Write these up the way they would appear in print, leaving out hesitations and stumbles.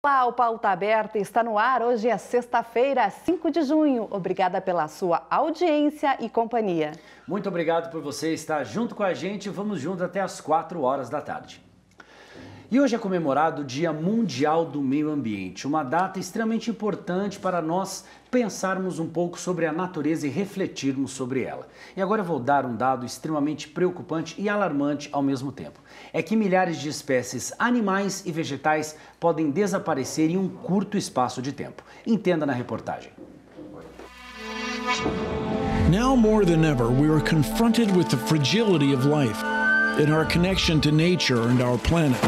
Olá, o Pauta Aberta está no ar. Hoje é sexta-feira, 5 de junho. Obrigada pela sua audiência e companhia. Muito obrigado por você estar junto com a gente. Vamos juntos até às 4 horas da tarde. E hoje é comemorado o Dia Mundial do Meio Ambiente, uma data extremamente importante para nós pensarmos um pouco sobre a natureza e refletirmos sobre ela. E agora eu vou dar um dado extremamente preocupante e alarmante ao mesmo tempo. É que milhares de espécies animais e vegetais podem desaparecer em um curto espaço de tempo. Entenda na reportagem. Now more than ever, we are confronted with the fragility of life and our connection to nature and our planet.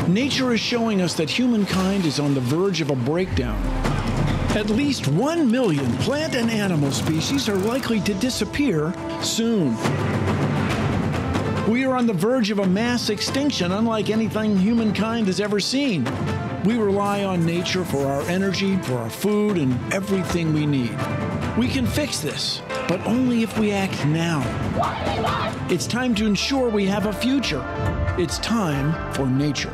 Nature is showing us that humankind is on the verge of a breakdown. At least 1 million plant and animal species are likely to disappear soon. We are on the verge of a mass extinction unlike anything humankind has ever seen. We rely on nature for our energy, for our food, and everything we need. We can fix this, but only if we act now. It's time to ensure we have a future. It's time for nature.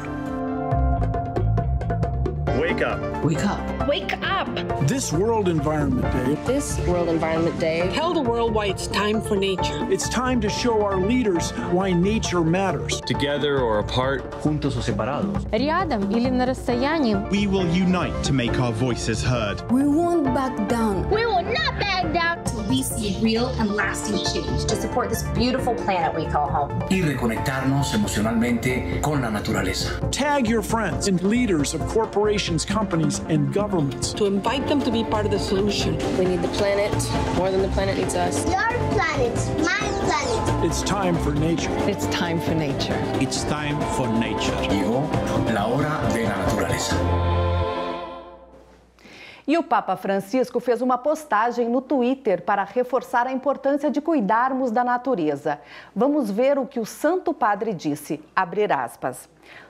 Wake up. Wake up. Wake up. This World Environment Day. This World Environment Day. Tell the world why it's time for nature. It's time to show our leaders why nature matters. Together or apart. Juntos o separados. Рядом или на расстоянии. We will unite to make our voices heard. We won't back down. We will not back down. We see real and lasting change to support this beautiful planet we call home. Y reconectarnos emocionalmente con la naturaleza. Tag your friends and leaders of corporations, companies, and governments. To invite them to be part of the solution. We need the planet more than the planet needs us. Your planet, my planet. It's time for nature. It's time for nature. It's time for nature. Llegó la hora de la naturaleza. E o Papa Francisco fez uma postagem no Twitter para reforçar a importância de cuidarmos da natureza. Vamos ver o que o Santo Padre disse, abre aspas.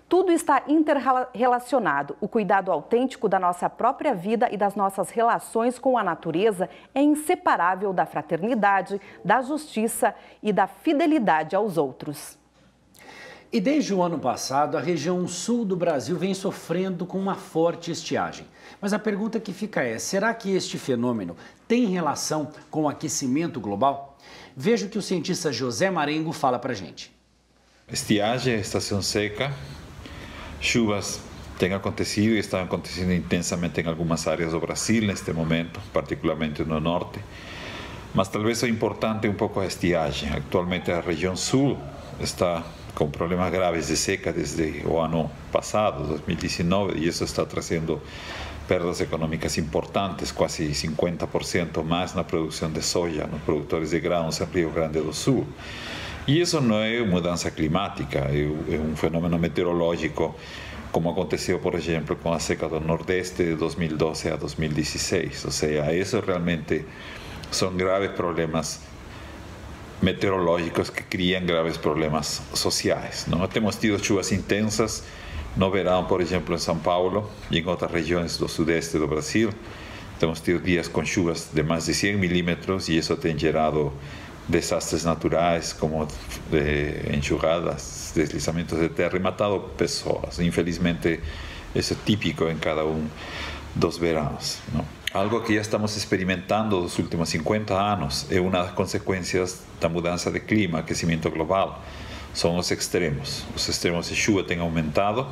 Tudo está interrelacionado. O cuidado autêntico da nossa própria vida e das nossas relações com a natureza é inseparável da fraternidade, da justiça e da fidelidade aos outros. E desde o ano passado, a região sul do Brasil vem sofrendo com uma forte estiagem. Mas a pergunta que fica é, será que este fenômeno tem relação com o aquecimento global? Veja o que o cientista José Marengo fala pra gente. Estiagem, estação seca, chuvas têm acontecido e estão acontecendo intensamente em algumas áreas do Brasil neste momento, particularmente no norte. Mas talvez o importante é um pouco a estiagem. Atualmente a região sul está com problemas graves de seca desde o ano passado, 2019, e isso está trazendo perdas econômicas importantes, quase 50% mais na produção de soja, nos produtores de grãos em Rio Grande do Sul. E isso não é mudança climática, é um fenômeno meteorológico, como aconteceu, por exemplo, com a seca do Nordeste de 2012 a 2016. Ou seja, isso realmente são graves problemas meteorológicos que criam graves problemas sociais. Nós temos tido chuvas intensas no verão, por exemplo, em São Paulo e em outras regiões do sudeste do Brasil. Temos tido dias com chuvas de mais de 100 milímetros e isso tem gerado desastres naturais como enxurradas, deslizamentos de terra e matado pessoas. Infelizmente, isso é típico em cada um dos verões, não? Algo que já estamos experimentando nos últimos 50 anos é uma das consequências da mudança de clima, aquecimento global. São os extremos. Os extremos de chuva têm aumentado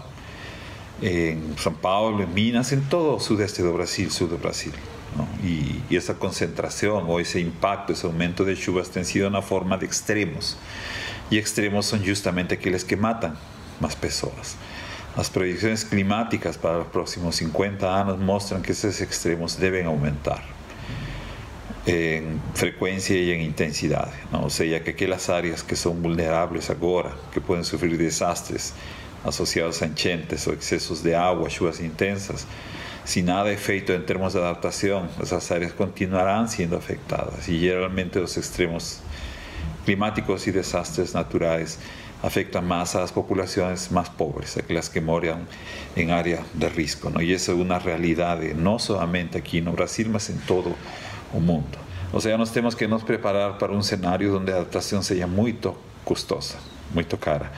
em São Paulo, em Minas, em todo o sudeste do Brasil, sul do Brasil. Não? E essa concentração ou esse impacto, esse aumento de chuvas tem sido na forma de extremos. E extremos são justamente aqueles que matam mais pessoas. As projeções climáticas para os próximos 50 anos mostram que esses extremos devem aumentar em frequência e em intensidade. Não? Ou seja, que aquelas áreas que são vulneráveis agora, que podem sofrer desastres associados a enchentes ou excessos de água, chuvas intensas, se nada é feito em termos de adaptação, essas áreas continuarão sendo afetadas. E geralmente os extremos climáticos e desastres naturais afectam mais as populações mais pobres, aquelas que moram em área de risco. Não? E essa é uma realidade, não somente aqui no Brasil, mas em todo o mundo. Ou seja, nós temos que nos preparar para um cenário onde a adaptação seja muito custosa. muito cara.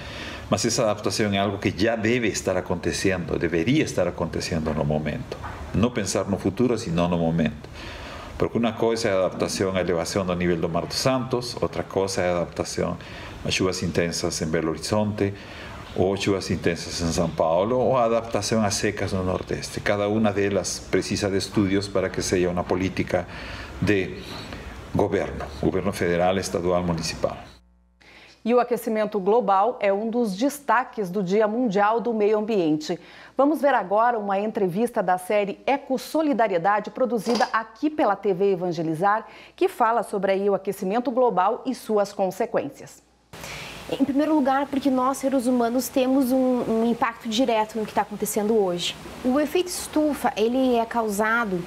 Mas essa adaptação é algo que já deve estar acontecendo, deveria estar acontecendo no momento. Não pensar no futuro, sino no momento. Porque uma coisa é a adaptação à elevação do nível do Mar dos Santos, outra coisa é a adaptação às chuvas intensas em Belo Horizonte, ou chuvas intensas em São Paulo, ou a adaptação às secas no Nordeste. Cada uma delas precisa de estudos para que seja uma política de governo federal, estadual, municipal. E o aquecimento global é um dos destaques do Dia Mundial do Meio Ambiente. Vamos ver agora uma entrevista da série Ecosolidariedade, produzida aqui pela TV Evangelizar, que fala sobre aí o aquecimento global e suas consequências. Em primeiro lugar, porque nós, seres humanos, temos um impacto direto no que está acontecendo hoje. O efeito estufa, ele é causado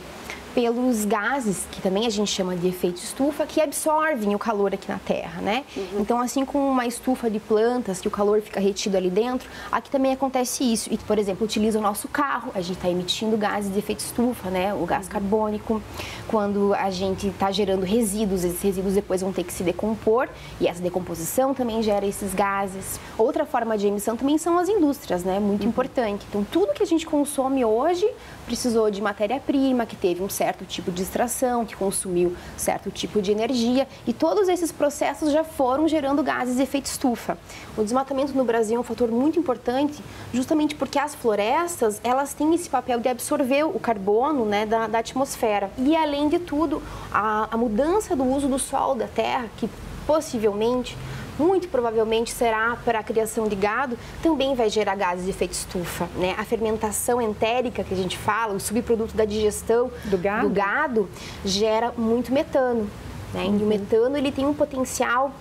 pelos gases, que também a gente chama de efeito estufa, que absorvem o calor aqui na Terra, né? Então, assim como uma estufa de plantas, que o calor fica retido ali dentro, aqui também acontece isso. E, por exemplo, utiliza o nosso carro, a gente está emitindo gases de efeito estufa, né? O gás carbônico. Quando a gente está gerando resíduos, esses resíduos depois vão ter que se decompor, e essa decomposição também gera esses gases. Outra forma de emissão também são as indústrias, né? Muito importante. Então, tudo que a gente consome hoje precisou de matéria-prima, que teve um certo tipo de extração, que consumiu certo tipo de energia, e todos esses processos já foram gerando gases de efeito estufa. O desmatamento no Brasil é um fator muito importante, justamente porque as florestas, elas têm esse papel de absorver o carbono, né, da atmosfera. E, além de tudo, a mudança do uso do solo da terra, que possivelmente, muito provavelmente será para a criação de gado, também vai gerar gases de efeito estufa, né? A fermentação entérica que a gente fala, o subproduto da digestão do gado gera muito metano, né? E o metano, ele tem um potencial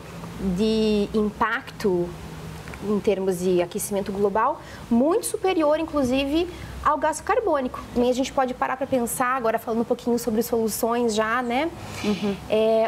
de impacto em termos de aquecimento global muito superior, inclusive, ao gás carbônico. E a gente pode parar para pensar, agora falando um pouquinho sobre soluções já, né?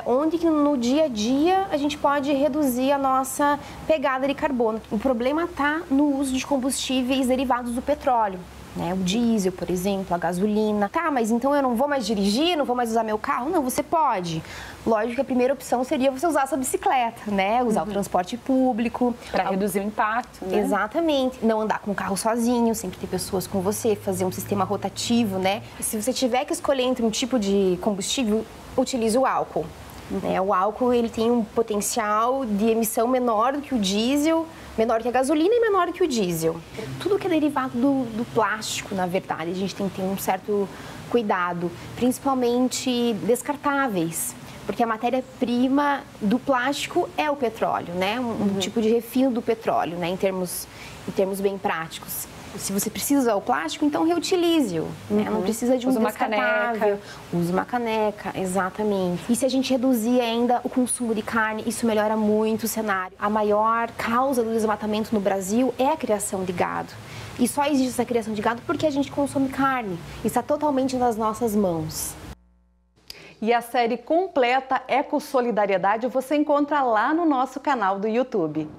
Onde que no dia a dia a gente pode reduzir a nossa pegada de carbono. O problema está no uso de combustíveis derivados do petróleo, né? O diesel, por exemplo, a gasolina. Tá, mas então eu não vou mais dirigir, não vou mais usar meu carro? Não, você pode. Lógico que a primeira opção seria você usar a sua bicicleta, né? Usar o transporte público. Para reduzir o impacto, né? Exatamente. Não andar com o carro sozinho, sempre ter pessoas com você, fazer um sistema rotativo, né? Se você tiver que escolher entre um tipo de combustível, utilize o álcool. Né? O álcool, ele tem um potencial de emissão menor do que o diesel, menor que a gasolina e menor que o diesel. Tudo que é derivado do plástico, na verdade, a gente tem que ter um certo cuidado, principalmente descartáveis. Porque a matéria-prima do plástico é o petróleo, né? Um tipo de refino do petróleo, né? Em termos bem práticos. Se você precisa usar o plástico, então reutilize-o, né? Não precisa de um descartável. Use uma caneca, exatamente. E se a gente reduzir ainda o consumo de carne, isso melhora muito o cenário. A maior causa do desmatamento no Brasil é a criação de gado. E só existe essa criação de gado porque a gente consome carne. Está totalmente nas nossas mãos. E a série completa Ecosolidariedade você encontra lá no nosso canal do YouTube.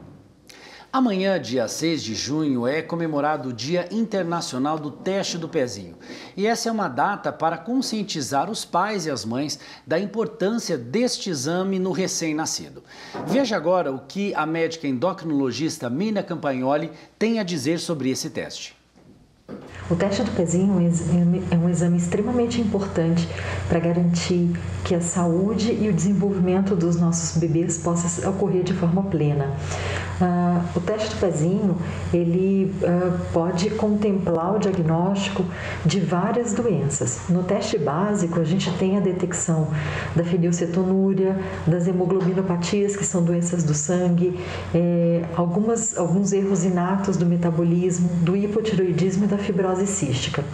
Amanhã, dia 6 de junho, é comemorado o Dia Internacional do Teste do Pezinho. E essa é uma data para conscientizar os pais e as mães da importância deste exame no recém-nascido. Veja agora o que a médica endocrinologista Mina Campagnoli tem a dizer sobre esse teste. O teste do pezinho é um exame extremamente importante para garantir que a saúde e o desenvolvimento dos nossos bebês possa ocorrer de forma plena. O teste do pezinho, ele pode contemplar o diagnóstico de várias doenças. No teste básico, a gente tem a detecção da fenilcetonúria, das hemoglobinopatias, que são doenças do sangue, alguns erros inatos do metabolismo, do hipotireoidismo e da fibrose cística.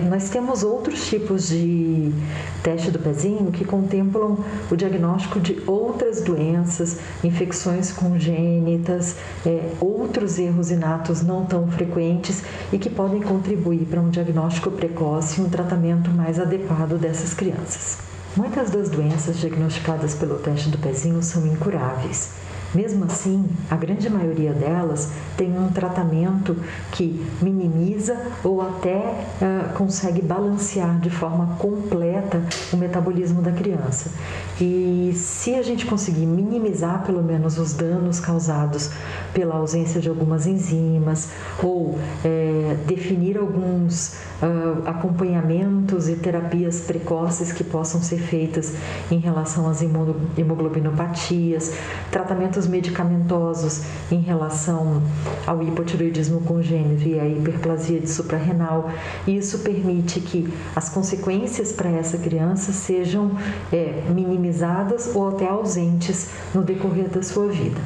Nós temos outros tipos de teste do pezinho que contemplam o diagnóstico de outras doenças, infecções congênitas, outros erros inatos não tão frequentes e que podem contribuir para um diagnóstico precoce e um tratamento mais adequado dessas crianças. Muitas das doenças diagnosticadas pelo teste do pezinho são incuráveis. Mesmo assim, a grande maioria delas tem um tratamento que minimiza ou até consegue balancear de forma completa o metabolismo da criança. E se a gente conseguir minimizar pelo menos os danos causados pela ausência de algumas enzimas ou definir alguns acompanhamentos e terapias precoces que possam ser feitas em relação às hemoglobinopatias, tratamentos medicamentosos em relação ao hipotireoidismo congênito e à hiperplasia de suprarrenal. E isso permite que as consequências para essa criança sejam minimizadas ou até ausentes no decorrer da sua vida.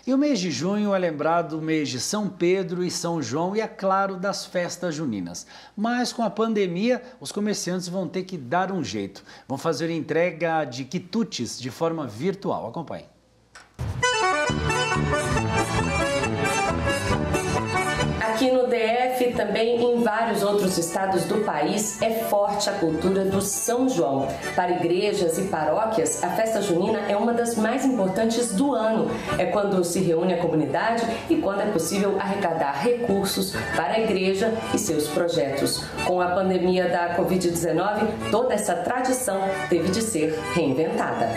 E o mês de junho é lembrado o mês de São Pedro e São João e, é claro, das festas juninas. Mas com a pandemia, os comerciantes vão ter que dar um jeito. Vão fazer entrega de quitutes de forma virtual. Acompanhe. Aqui no DF e também em vários outros estados do país é forte a cultura do São João. Para igrejas e paróquias, a festa junina é uma das mais importantes do ano. É quando se reúne a comunidade e quando é possível arrecadar recursos para a igreja e seus projetos. Com a pandemia da Covid-19, toda essa tradição teve de ser reinventada.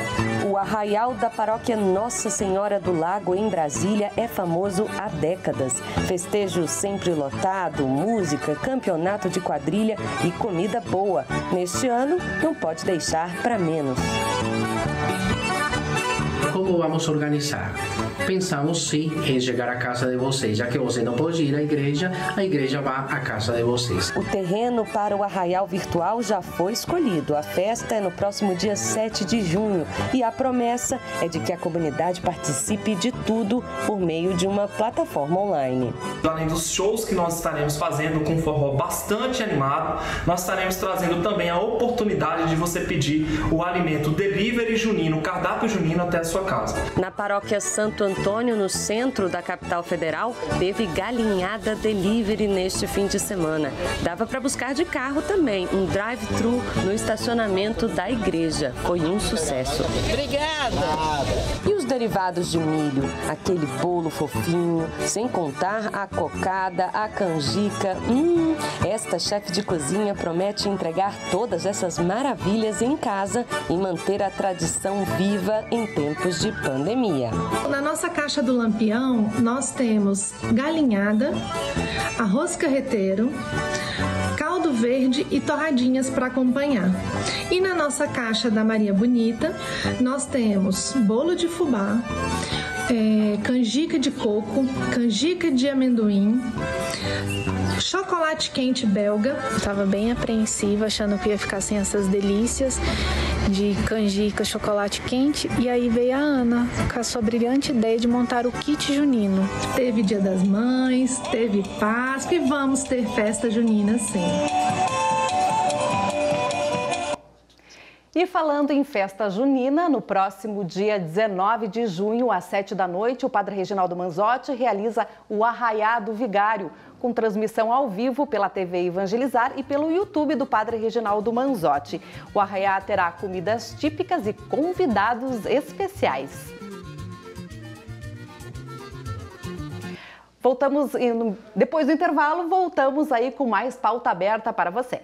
O arraial da paróquia Nossa Senhora do Lago, em Brasília, é famoso há décadas. Festejos sempre lotado, música, campeonato de quadrilha e comida boa. Neste ano, não pode deixar para menos. Como vamos organizar? Pensamos sim em chegar à casa de vocês, já que você não pode ir à igreja, a igreja vai à casa de vocês. O terreno para o arraial virtual já foi escolhido. A festa é no próximo dia 7 de junho e a promessa é de que a comunidade participe de tudo por meio de uma plataforma online. Além dos shows que nós estaremos fazendo com forró bastante animado, nós estaremos trazendo também a oportunidade de você pedir o alimento delivery junino, o cardápio junino até a sua casa. Na paróquia Santo Antônio, no centro da capital federal, teve galinhada delivery neste fim de semana. Dava para buscar de carro também, um drive-thru no estacionamento da igreja. Foi um sucesso. Obrigada! E os derivados de milho? Aquele bolo fofinho, sem contar a cocada, a canjica. Esta chefe de cozinha promete entregar todas essas maravilhas em casa e manter a tradição viva em tempos de pandemia. Na nossa caixa do Lampião, nós temos galinhada, arroz carreteiro, caldo verde e torradinhas para acompanhar. E na nossa caixa da Maria Bonita, nós temos bolo de fubá, canjica de coco, canjica de amendoim, chocolate quente belga. Estava bem apreensiva, achando que ia ficar sem essas delícias de canjica, chocolate quente, e aí veio a Ana com a sua brilhante ideia de montar o kit junino. Teve Dia das Mães, teve Páscoa e vamos ter festa junina sim. E falando em festa junina, no próximo dia 19 de junho, às 7 da noite, o padre Reginaldo Manzotti realiza o Arraiá do Vigário, com transmissão ao vivo pela TV Evangelizar e pelo YouTube do padre Reginaldo Manzotti. O Arraiá terá comidas típicas e convidados especiais. Depois do intervalo, voltamos aí com mais pauta aberta para você.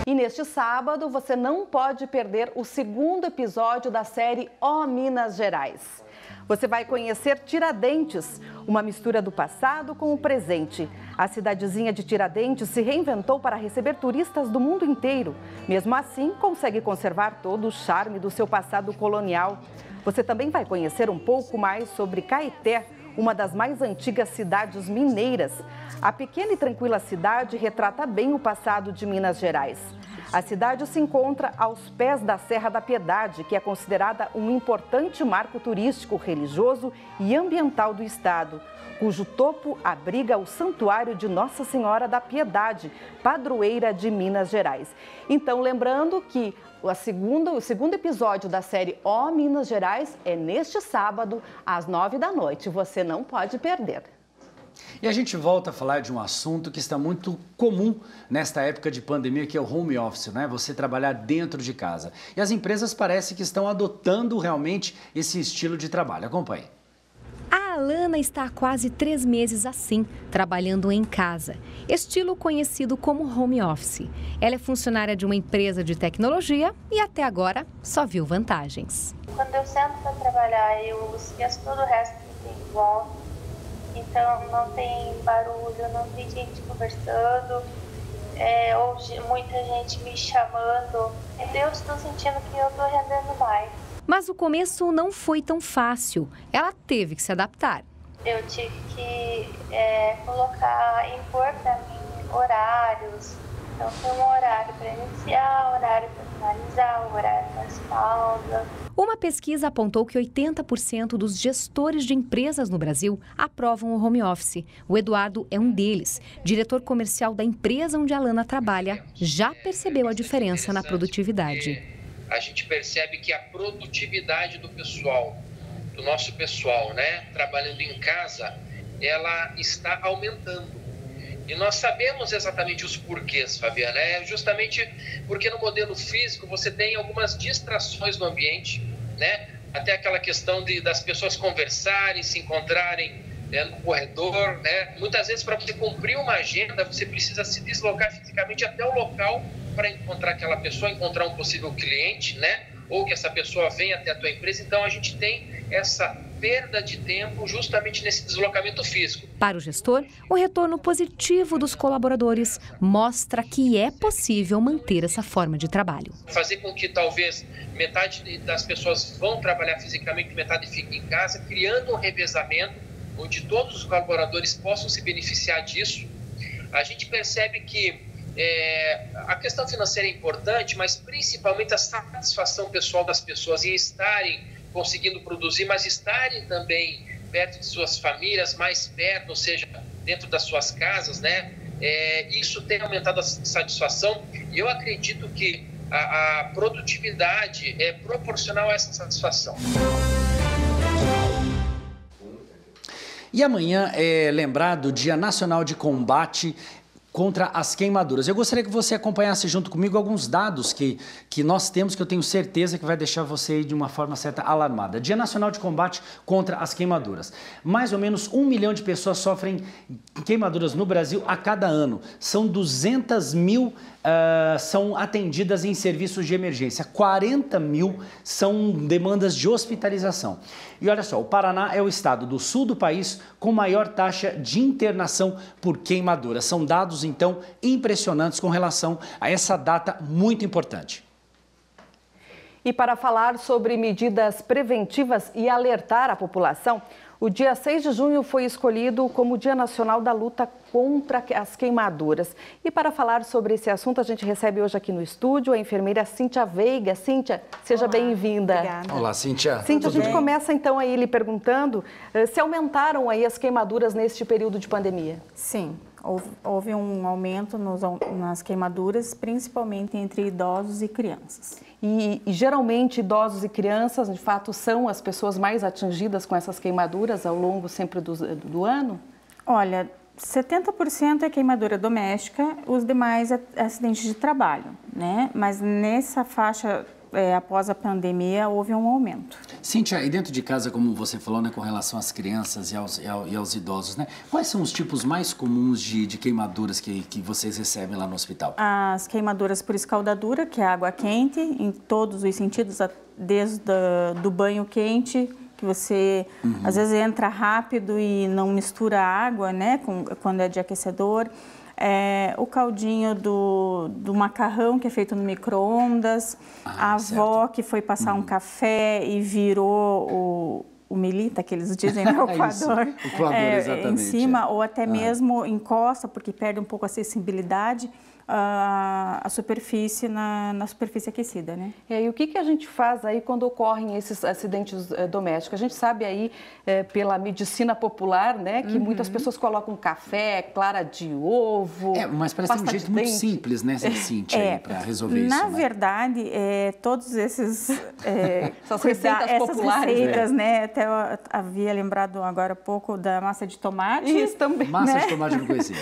E neste sábado, você não pode perder o segundo episódio da série Ó Minas Gerais. Você vai conhecer Tiradentes, uma mistura do passado com o presente. A cidadezinha de Tiradentes se reinventou para receber turistas do mundo inteiro. Mesmo assim, consegue conservar todo o charme do seu passado colonial. Você também vai conhecer um pouco mais sobre Caeté, uma das mais antigas cidades mineiras. A pequena e tranquila cidade retrata bem o passado de Minas Gerais. A cidade se encontra aos pés da Serra da Piedade, que é considerada um importante marco turístico, religioso e ambiental do estado, cujo topo abriga o Santuário de Nossa Senhora da Piedade, padroeira de Minas Gerais. Então, lembrando que o segundo episódio da série Ó Minas Gerais é neste sábado, às 9 da noite. Você não pode perder. E a gente volta a falar de um assunto que está muito comum nesta época de pandemia, que é o home office, né? Você trabalhar dentro de casa. E as empresas parecem que estão adotando realmente esse estilo de trabalho. Acompanhe. A Alana está há quase 3 meses assim, trabalhando em casa, estilo conhecido como home office. Ela é funcionária de uma empresa de tecnologia e até agora só viu vantagens. Quando eu sento para trabalhar, eu esqueço todo o resto que tem em volta. Então não tem barulho, não tem gente conversando, ou muita gente me chamando. Eu estou sentindo que eu estou rendendo mais. Mas o começo não foi tão fácil. Ela teve que se adaptar. Eu tive que impor para mim horários. Então tem um horário para iniciar, horário para finalizar, horário para as pausas. Uma pesquisa apontou que 80% dos gestores de empresas no Brasil aprovam o home office. O Eduardo é um deles. Diretor comercial da empresa onde a Alana trabalha, já percebeu a diferença na produtividade. A gente percebe que a produtividade do pessoal, do nosso pessoal, né, trabalhando em casa, ela está aumentando. E nós sabemos exatamente os porquês, Fabiana. É justamente porque no modelo físico você tem algumas distrações no ambiente, né? Até aquela questão das pessoas conversarem, se encontrarem no corredor, né? Muitas vezes, para você cumprir uma agenda, você precisa se deslocar fisicamente até o local para encontrar aquela pessoa, encontrar um possível cliente, né? Ou que essa pessoa venha até a tua empresa. Então, a gente tem essa perda de tempo justamente nesse deslocamento físico. Para o gestor, o retorno positivo dos colaboradores mostra que é possível manter essa forma de trabalho. Fazer com que talvez metade das pessoas vão trabalhar fisicamente, metade fique em casa, criando um revezamento onde todos os colaboradores possam se beneficiar disso. A gente percebe que a questão financeira é importante, mas principalmente a satisfação pessoal das pessoas em estarem conseguindo produzir, mas estarem também perto de suas famílias, mais perto, ou seja, dentro das suas casas, né? Isso tem aumentado a satisfação e eu acredito que a produtividade é proporcional a essa satisfação. E amanhã é lembrado o Dia Nacional de Combate contra as queimaduras. Eu gostaria que você acompanhasse junto comigo alguns dados que nós temos, que eu tenho certeza que vai deixar você de uma forma certa alarmada. Dia Nacional de Combate contra as Queimaduras. Mais ou menos 1 milhão de pessoas sofrem queimaduras no Brasil a cada ano. São 200 mil são atendidas em serviços de emergência. 40 mil são demandas de hospitalização. E olha só, o Paraná é o estado do sul do país com maior taxa de internação por queimadura. São dados, então, impressionantes com relação a essa data muito importante. E para falar sobre medidas preventivas e alertar a população, o dia 6 de junho foi escolhido como Dia Nacional da Luta contra as Queimaduras. E para falar sobre esse assunto, a gente recebe hoje aqui no estúdio a enfermeira Cíntia Veiga. Cíntia, seja bem-vinda. Obrigada. Olá, Cíntia. Cíntia, a gente começa então aí lhe perguntando se aumentaram aí as queimaduras neste período de pandemia. Sim, houve um aumento nas queimaduras, principalmente entre idosos e crianças. E geralmente idosos e crianças, de fato, são as pessoas mais atingidas com essas queimaduras ao longo sempre do ano? Olha, 70% é queimadura doméstica, os demais é acidentes de trabalho, né? Mas nessa faixa, após a pandemia, houve um aumento. Cíntia, e dentro de casa, como você falou, né, com relação às crianças e aos idosos, né? Quais são os tipos mais comuns de queimaduras que vocês recebem lá no hospital? As queimaduras por escaldadura, que é água quente, em todos os sentidos, desde do banho quente, que você às vezes entra rápido e não mistura água, né, quando é de aquecedor. O caldinho do macarrão, que é feito no micro-ondas. A avó que foi passar um café e virou o melita, que eles dizem no coador, exatamente, em cima, ou até mesmo encosta, porque perde um pouco a sensibilidade. a superfície na superfície aquecida, né? E o que a gente faz aí quando ocorrem esses acidentes domésticos? A gente sabe aí pela medicina popular, né, que muitas pessoas colocam café, clara de ovo. Mas parece um jeito muito simples, né, Cíntia, para resolver isso. Na verdade, todos esses essas receitas populares, receitas, né? Até eu havia lembrado agora há pouco da massa de tomate. Isso também. Massa de tomate eu não conhecia.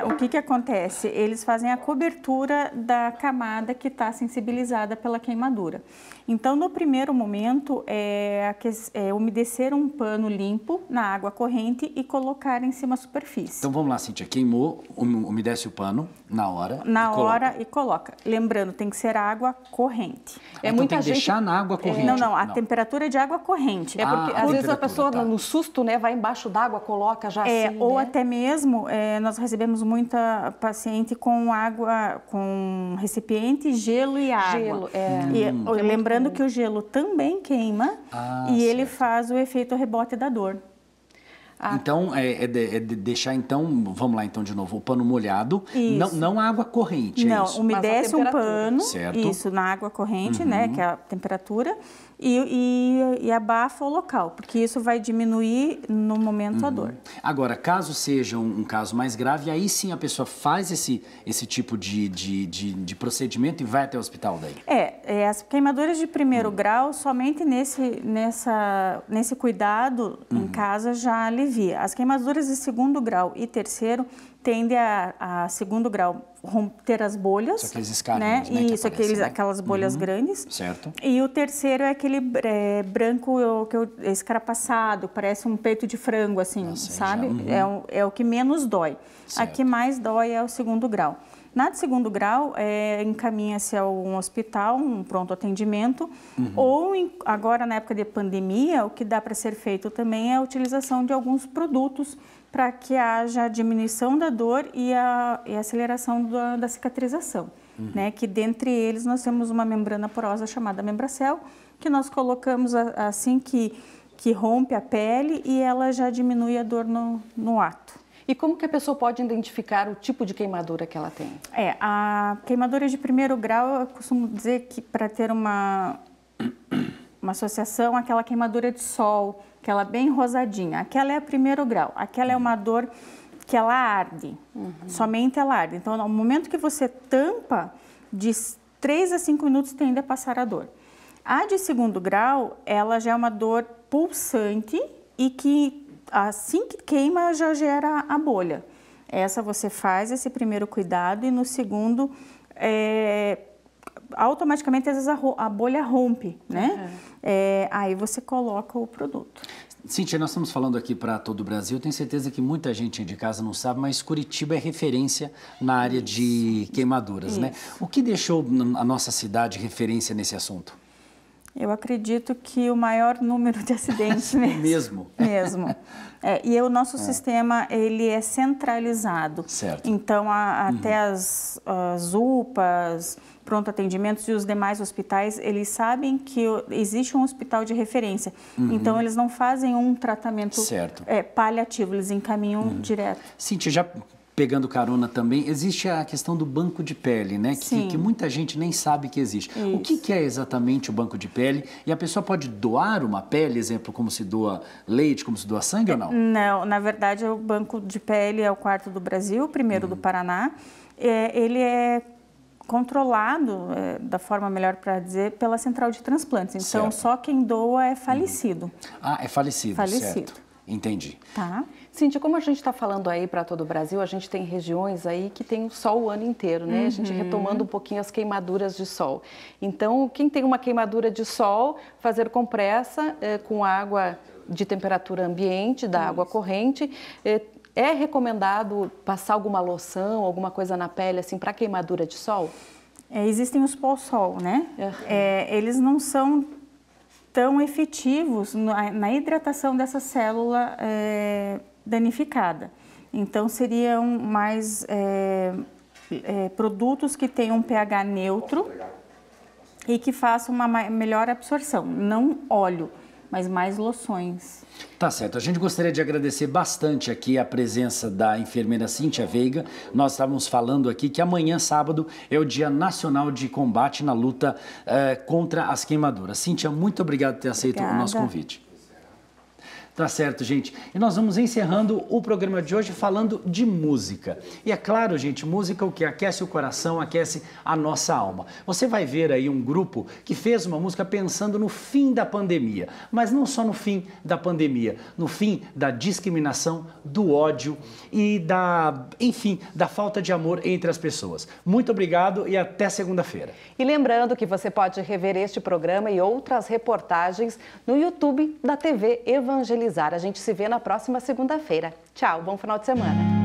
O que acontece? Eles fazem a cobertura da camada que está sensibilizada pela queimadura. Então, no primeiro momento, umedecer um pano limpo na água corrente e colocar em cima da superfície. Então, vamos lá, Cíntia. Queimou, umedece o pano na hora e coloca. Lembrando, tem que ser água corrente. Então, tem que deixar na água corrente? Não, a temperatura é de água corrente. Porque, às vezes, a pessoa, no susto, né, vai embaixo d'água, coloca já assim, ou né? até mesmo, nós recebemos muita paciente com água, com recipiente, gelo e água. Lembrando que o gelo também queima ele faz o efeito rebote da dor. Então, deixar, vamos lá então de novo, o pano molhado, não água corrente, não, isso? Umedece um pano, certo. Isso, na água corrente, né, que é a temperatura, e abafa o local, porque isso vai diminuir no momento a dor. Agora, caso seja um caso mais grave, aí sim a pessoa faz esse tipo de procedimento e vai até o hospital daí? As queimaduras de primeiro grau, somente nesse cuidado em casa já alivia. As queimaduras de segundo grau e terceiro tendem a segundo grau romper as bolhas. Isso, aqueles escarninhos, né? Isso, aquelas bolhas grandes. Certo. E o terceiro é aquele branco escarapaçado, parece um peito de frango, assim, sabe? É o que menos dói. Certo. A que mais dói é o segundo grau. Na de segundo grau, encaminha-se a um hospital, um pronto atendimento, ou agora na época de pandemia, o que dá para ser feito também é a utilização de alguns produtos para que haja diminuição da dor e a aceleração da cicatrização, né? Que dentre eles nós temos uma membrana porosa chamada Membracel, que nós colocamos assim que rompe a pele e ela já diminui a dor no ato. E como que a pessoa pode identificar o tipo de queimadura que ela tem? A queimadura de primeiro grau, eu costumo dizer que para ter uma associação, aquela queimadura de sol, aquela bem rosadinha, aquela é a primeiro grau, aquela é uma dor que ela arde, somente ela arde. Então, no momento que você tampa, de 3 a 5 minutos tende a passar a dor. A de segundo grau, ela já é uma dor pulsante e que assim que queima já gera a bolha. Essa você faz esse primeiro cuidado e no segundo, automaticamente às vezes a bolha rompe, né? Aí você coloca o produto. Cíntia, nós estamos falando aqui para todo o Brasil, tenho certeza que muita gente de casa não sabe, mas Curitiba é referência na área de queimaduras, né? O que deixou a nossa cidade referência nesse assunto? Eu acredito que o maior número de acidentes mesmo. E o nosso sistema, ele é centralizado. Certo. Então, até as UPAs, pronto atendimentos e os demais hospitais, eles sabem que existe um hospital de referência. Então, eles não fazem um tratamento paliativo, eles encaminham direto. Cíntia, já pegando carona também, existe a questão do banco de pele, né? Que muita gente nem sabe que existe. Isso. O que é exatamente o banco de pele? E a pessoa pode doar uma pele, exemplo, como se doa leite, como se doa sangue ou não? Não, na verdade, o banco de pele é o quarto do Brasil, o primeiro do Paraná. Ele é controlado, da forma melhor para dizer, pela central de transplantes. Então, só quem doa é falecido. É falecido, certo. Entendi. Tá. Cíntia, como a gente está falando aí para todo o Brasil, a gente tem regiões aí que tem o sol o ano inteiro, né? A gente retomando um pouquinho as queimaduras de sol. Então, quem tem uma queimadura de sol, fazer compressa com água de temperatura ambiente, da água corrente. É recomendado passar alguma loção, alguma coisa na pele, assim, para queimadura de sol? Existem os pó-sol, né? Eles não são tão efetivos na hidratação dessa célula danificada. Então, seriam mais produtos que tenham um pH neutro e que façam uma melhor absorção, não óleo, mas mais loções. Tá certo. A gente gostaria de agradecer bastante aqui a presença da enfermeira Cíntia Veiga. Nós estávamos falando aqui que amanhã, sábado, é o Dia Nacional de Combate na luta contra as queimaduras. Cíntia, muito obrigado por ter aceito o nosso convite. Tá certo, gente. E nós vamos encerrando o programa de hoje falando de música. E é claro, gente, música é o que aquece o coração, aquece a nossa alma. Você vai ver aí um grupo que fez uma música pensando no fim da pandemia, mas não só no fim da pandemia, no fim da discriminação, do ódio e da falta de amor entre as pessoas. Muito obrigado e até segunda-feira. E lembrando que você pode rever este programa e outras reportagens no YouTube da TV Evangelizar. A gente se vê na próxima segunda-feira. Tchau, bom final de semana.